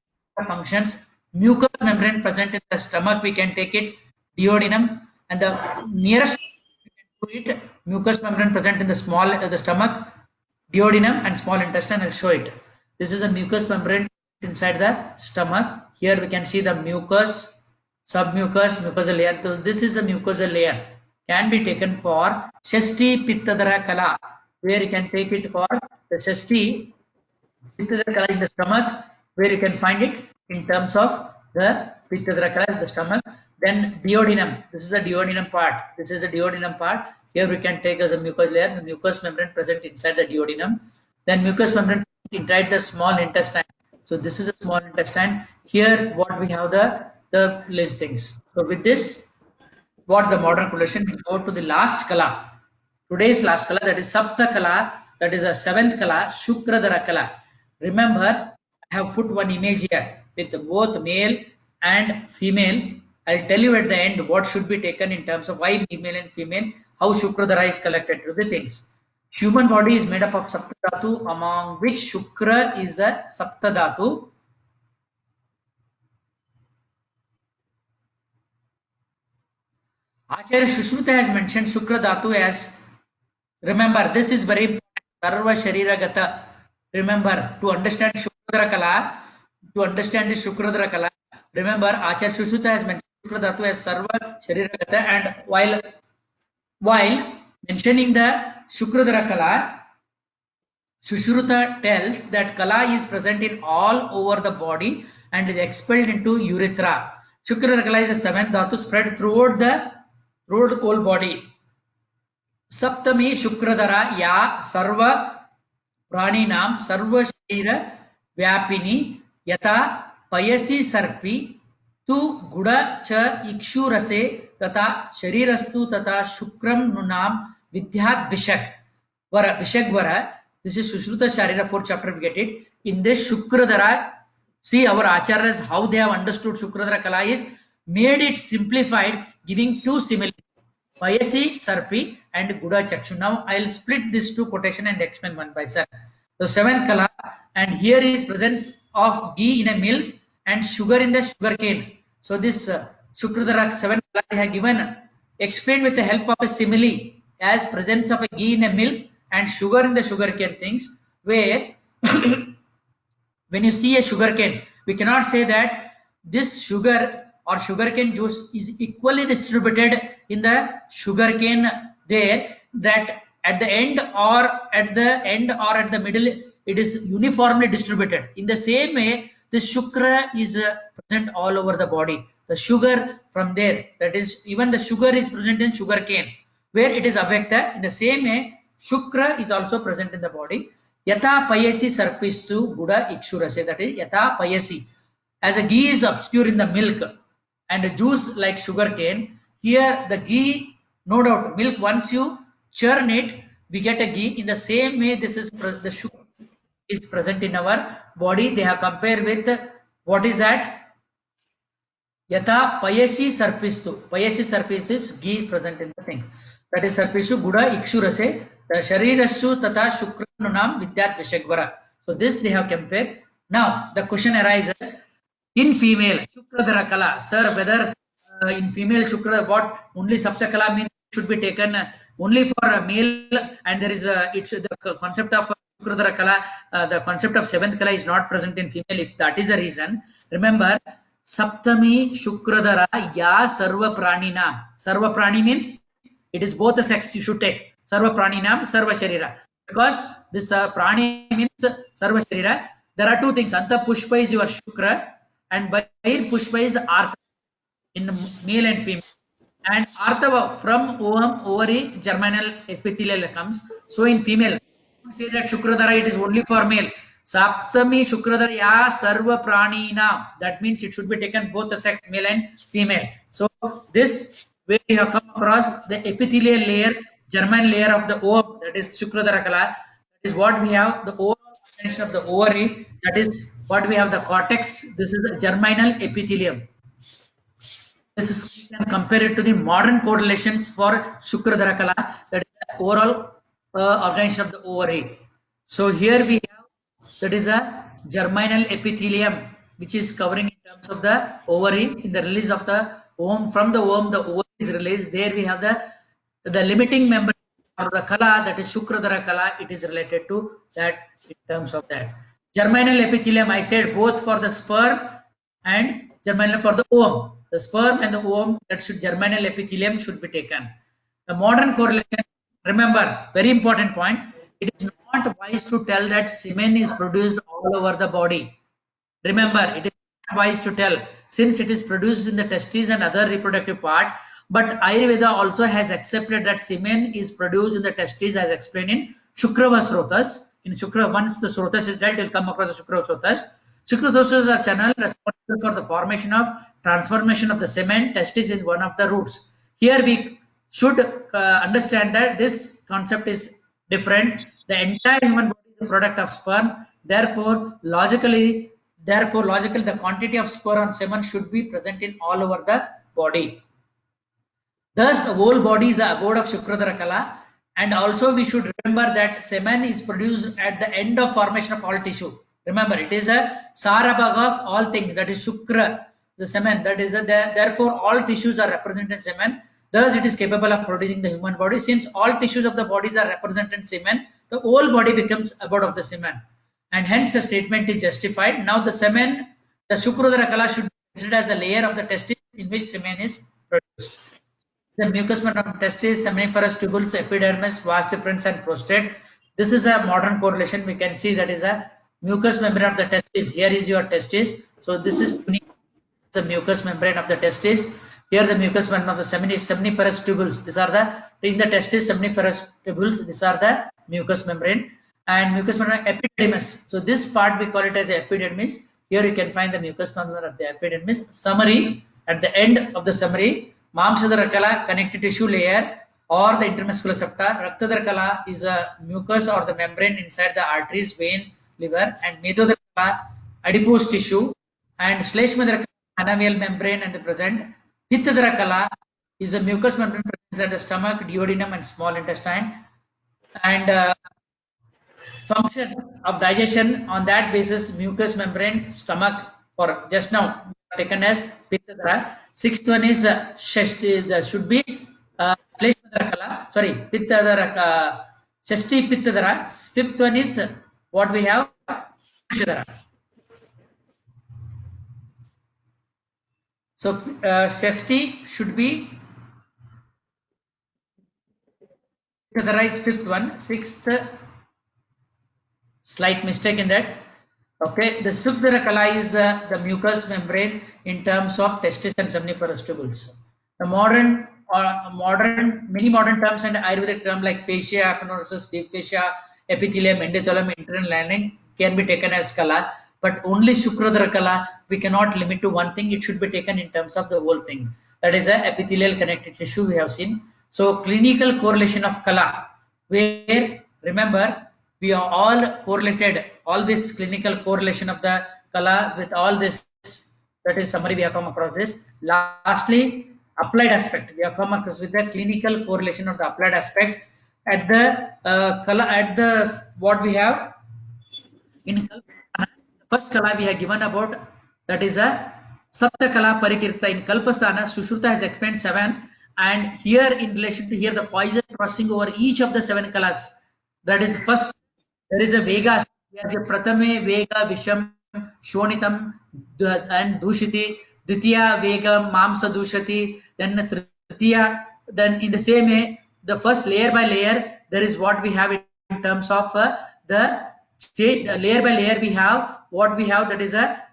functions. Mucous membrane present in the stomach, we can take it duodenum, and the nearest to it mucous membrane present in the small the stomach, duodenum and small intestine. I'll show it. This is a mucous membrane inside the stomach. Here we can see the mucus, submucous, mucosal layer. So this is a mucosal layer. Can be taken for Shashti Pittadara Kala, where you can take it for the Shashti Pittadara Kala in the stomach, where you can find it in terms of the Pittadara Kala in the stomach. Then duodenum, this is a duodenum part. This is a duodenum part. Here we can take as a mucous layer, the mucous membrane present inside the duodenum. Then mucous membrane inside the small intestine. So this is a small intestine. Here what we have the list things. So with this, what the modern correlation, we go to the last Kala. Today's last Kala, that is Sapta Kala, that is a 7th Kala, Shukradara Kala. Remember, I have put one image here with both male and female. I'll tell you at the end what should be taken in terms of why male and female, how Shukradara is collected to the things. Human body is made up of Saptadhatu, among which Shukra is the Saptadhatu. Acharya Shushruta has mentioned Shukradhatu as, remember this is very important, Sarva Sharira Gata. Remember, to understand Shukradhara Kala, remember Acharya Shushruta has mentioned Shukra Dhatu as Sarva Shariragata, and while mentioning the Shukradhara Kala, Sushruta tells that Kala is present in all over the body and is expelled into urethra. Shukradhara Kala is a seventh Dhatu spread throughout the whole body. Saptami Shukradhara Ya Sarva Praninam Sarva Sharira Vyapini Yata Payasi Sarpi Tu Guda Cha Ikshu Rase Tata Sharirastu Tata Shukram Nunam Vidyat Vishagvara. This is Sushruta Sharira, 4th chapter, we get it. In this Shukradhara, see our acharyas, how they have understood Shukradhara Kala is made it simplified, giving two similar Payasi Sarpi and Guda Chakshu. Now I will split these two quotation and explain one by one. The seventh Kala, and here is presence of ghee in a milk and sugar in the sugar cane. So this Shukradhara 7th Kala they have given, explained with the help of a simile as presence of a ghee in a milk and sugar in the sugar cane things, where when you see a sugar cane, we cannot say that this sugar or sugar cane juice is equally distributed in the sugar cane there, that at the end or at the middle it is uniformly distributed. In the same way, this shukra is present all over the body. The sugar from there, that is, even the sugar is present in sugar cane where it is avekta. In the same way, Shukra is also present in the body. Yata Payasi Sarpistu Guda Ikshurase, that is Yata Payasi. As a ghee is obscure in the milk and a juice like sugar cane, here the ghee, no doubt, milk, once you churn it, we get a ghee. In the same way, this is the sugar is present in our body. They have compared with what is that? Yata Payasi Sarpistu. Payasi Sarpis is ghee present in the things. That is Sarpishu Guda Ikshurase. The Sharirassu Tata Shukranunam Vidyat Vishagvara. So this they have compared. Now the question arises, in female Shukradhara Kala, sir, whether in female Shukra, what only Saptakala means should be taken only for a male, and there is it's the concept of Shukradhara Kala, the concept of 7th Kala is not present in female. If that is the reason, remember Saptami Shukradhara Ya Sarva Pranina. Sarva Prani means it is both the sex you should take. Sarva Praninam, Sarva Sharira. Because this Prani means Sarva Sharira. There are two things. Anta Pushpa is your Shukra and Bair Pushpa is Artha in male and female. And Artha from ovary, germinal epithelial comes. So in female, say that Shukradhara it is only for male. Saptami Shukradhara Ya Sarva Pranina. That means it should be taken both the sex, male and female. So this where we have come across the epithelial layer, germinal layer of the ovum, that is Shukradhara Kala. That is what we have, the overall extension of the ovary. That is what we have, the cortex. This is the germinal epithelium. This is, we can compare it to the modern correlations for Shukradhara Kala, that is the overall organization of the ovary. So here we have, that is a germinal epithelium which is covering in terms of the ovary. In the release of the ovum, from the ovum the ovary is released. There we have the limiting membrane or the Kala, that is Shukradhara Kala. It is related to that in terms of that. Germinal epithelium, I said, both for the sperm and germinal for the ovum. The sperm and the ovum, that should germinal epithelium should be taken. The modern correlation, remember, very important point, it is not wise to tell that semen is produced all over the body. Remember, it is not wise to tell, since it is produced in the testes and other reproductive part. But Ayurveda also has accepted that semen is produced in the testes, as explained in Shukrava Srotas. In Shukra, once the Srotas is dealt, it will come across the Shukrava Srotas. Shukrava Srotas are channel responsible for the formation of transformation of the semen. Testis is one of the roots. Here we should understand that this concept is different. The entire human body is a product of sperm. Therefore, logically, the quantity of sperm and semen should be present in all over the body. Thus, the whole body is the abode of Shukradhara Kala. And also, we should remember that semen is produced at the end of formation of all tissue. Remember, it is a Sarabhag of all things. That is Shukra, the semen. That is therefore, all tissues are represented in semen. Thus, it is capable of producing the human body. Since all tissues of the bodies are represented in semen, the whole body becomes abode of the semen. And hence, the statement is justified. Now, the semen, the Shukradhara Kala should be considered as a layer of the testis in which semen is produced. The mucous membrane of testis, seminiferous tubules, epidermis, vas deferens, and prostate. This is a modern correlation. We can see that is a mucous membrane of the testis. Here is your testis. So this is the mucous membrane of the testis. Here the mucous membrane of the seminiferous tubules. These are the in the testis seminiferous tubules. These are the mucous membrane and mucous membrane epidermis. So this part we call it as epidermis. Here you can find the mucous membrane of the epidermis. Summary at the end of the summary. Mamsadhara kala connective tissue layer or the intermuscular septa. Raktadhara kala is a mucus or the membrane inside the arteries, vein, liver, and Medodhara kala adipose tissue, and Shleshmadhara kala synovial membrane and the present. Pittadhara kala is a mucous membrane present at the stomach, duodenum, and small intestine. And function of digestion on that basis, mucous membrane, stomach for just now taken as Pittadhara. Sixth one is should be Shleshmadhara kala, sorry, Pittadhara, Shashti Pittadhara. Fifth one is what we have, Shashadhara. So Shashti should be Pittadhara is fifth one. Sixth, slight mistake in that. Okay, the Sukdhara kala is the mucous membrane in terms of testis and seminiferous tubules. The many modern terms and Ayurvedic terms like fascia, aponeurosis, deep fascia, epithelium, endothelium, internal lining can be taken as kala, but only Shukradhara kala we cannot limit to one thing. It should be taken in terms of the whole thing. That is a epithelial connective tissue we have seen. So clinical correlation of kala, where remember we are all correlated, all this clinical correlation of the kala with all this, that is summary we have come across this. Lastly, applied aspect, we have come across with the clinical correlation of the applied aspect at the kala, at the what we have in first kala we have given about, that is a Sapta kala parikirta. In Kalpasthana, Sushruta has explained 7, and here in relation to here the poison crossing over each of the 7 kalas. That is first, there is a Vega, Pratame, Vega, Visham, Shonitam, and Dushiti, Ditya, Vega, Mamsa, Dushati, then Tritiya. Then in the same way, the first layer by layer, there is what we have in terms of the layer by layer we have what we have, that is a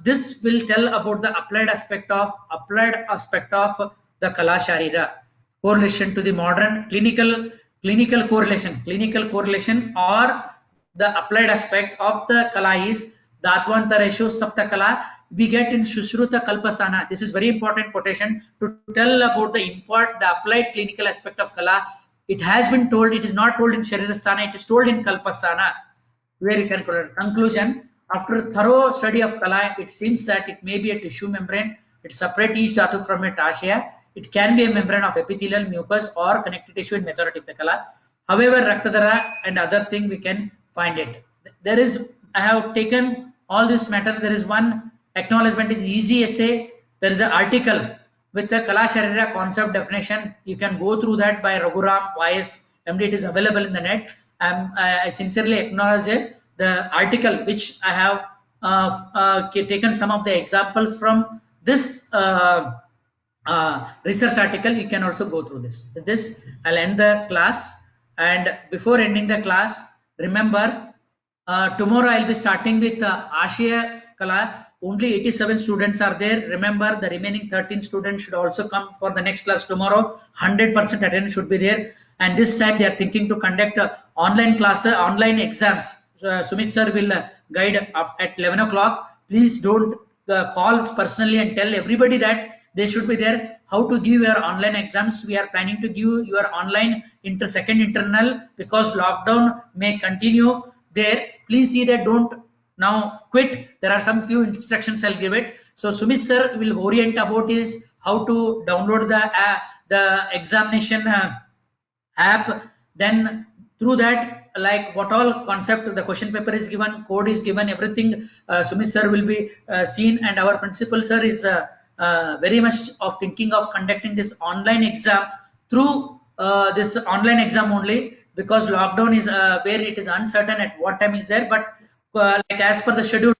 this will tell about the applied aspect of the Kala Sharira correlation to the modern clinical correlation or the applied aspect of the Kala is Dhatvantareshu Sapta Kala. We get in Sushruta Kalpasthana. This is very important quotation to tell about the applied clinical aspect of Kala. It has been told, it is not told in Sharirasthana, it is told in Kalpasthana, where you can conclusion. After thorough study of Kala, it seems that it may be a tissue membrane. It separates each dhatu from its asya. It can be a membrane of epithelial, mucus, or connective tissue in majority of the Kala. However, Raktadhara and other thing we can find it. There is, I have taken all this matter. There is one acknowledgement, is easy essay. There is an article with the Kala Sharira concept definition. You can go through that by Raghuram YS MD. It is available in the net. I sincerely acknowledge the article which I have taken some of the examples from this research article. You can also go through this. With this, I'll end the class. And before ending the class, remember tomorrow I'll be starting with Ashya Kala. Only 87 students are there. Remember, the remaining 13 students should also come for the next class tomorrow. 100% attendance should be there. And this time they are thinking to conduct online classes, online exams. Sumit sir will guide at 11 o'clock. Please don't call personally and tell everybody that they should be there. How to give your online exams? We are planning to give your online second internal because lockdown may continue there. Please see that don't now quit. There are some few instructions I'll give it. So Sumit sir will orient about is how to download the examination app. Then through that, like what all concept, the question paper is given, code is given, everything Sumit sir will be seen, and our principal sir is very much of thinking of conducting this online exam through this online exam only, because lockdown is where it is uncertain at what time is there. But like as per the schedule,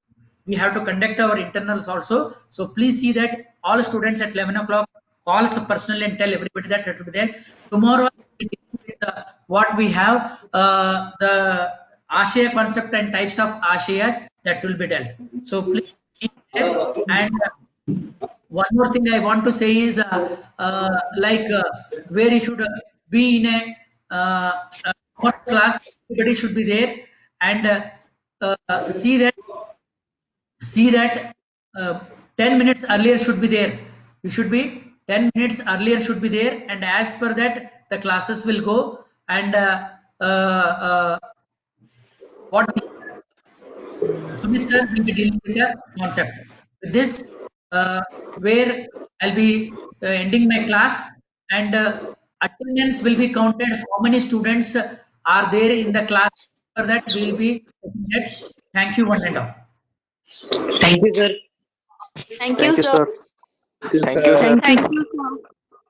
we have to conduct our internals also. So please see that all students at 11 o'clock call us personally and tell everybody that it will be there. Tomorrow, with what we have, the Ashaya concept and types of Ashayas that will be dealt. So please keep there. And one more thing I want to say is where you should be in a class, everybody should be there and see that 10 minutes earlier should be there. You should be 10 minutes earlier should be there, and as per that the classes will go. And what Sumit sir will be dealing with the concept. With this, where I'll be ending my class, and attendance will be counted. How many students are there in the class? For that, we'll be looking at. Thank you, one and all. Thank you, sir. Thank you, Thank you, sir. sir. Thank you, sir. Thank you.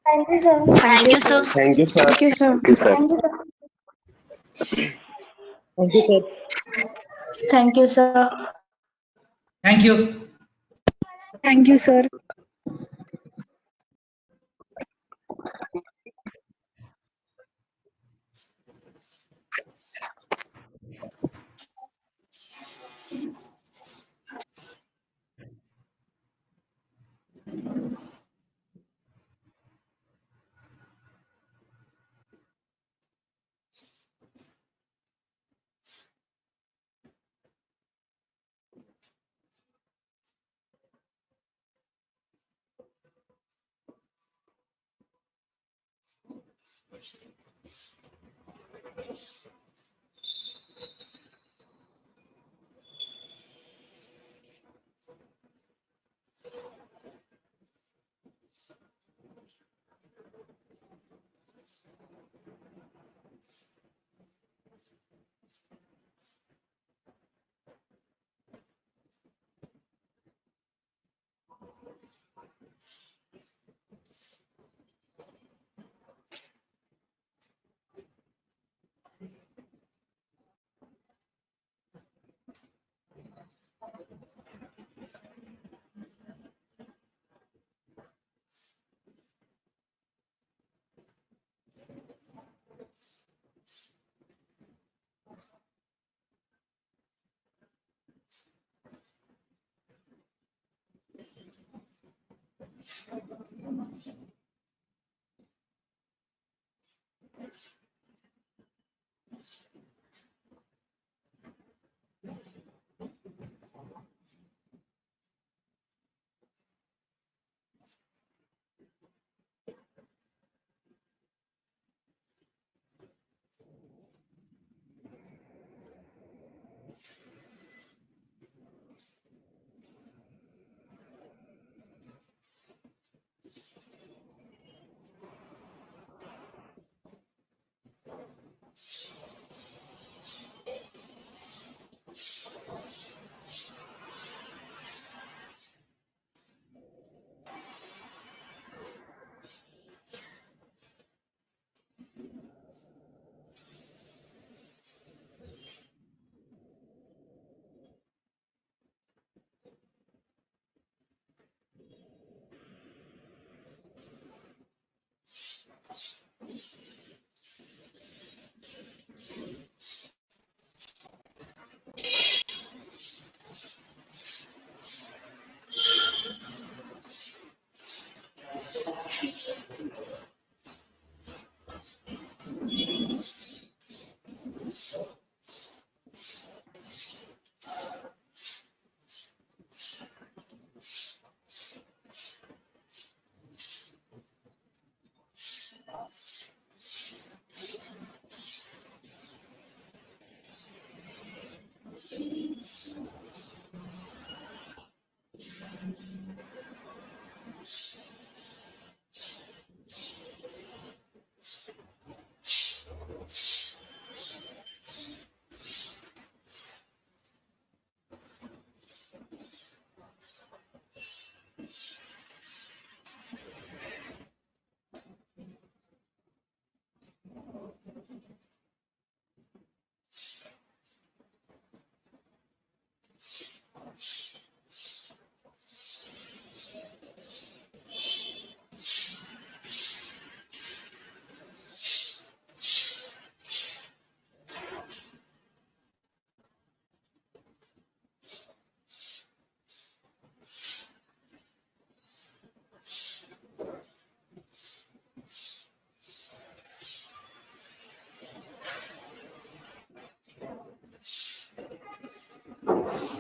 Thank you, sir. Thank you, sir. Thank you, sir. Thank you, sir. Thank you, sir. Thank you, sir. Thank you, sir. Thank you. Thank you, sir. sir.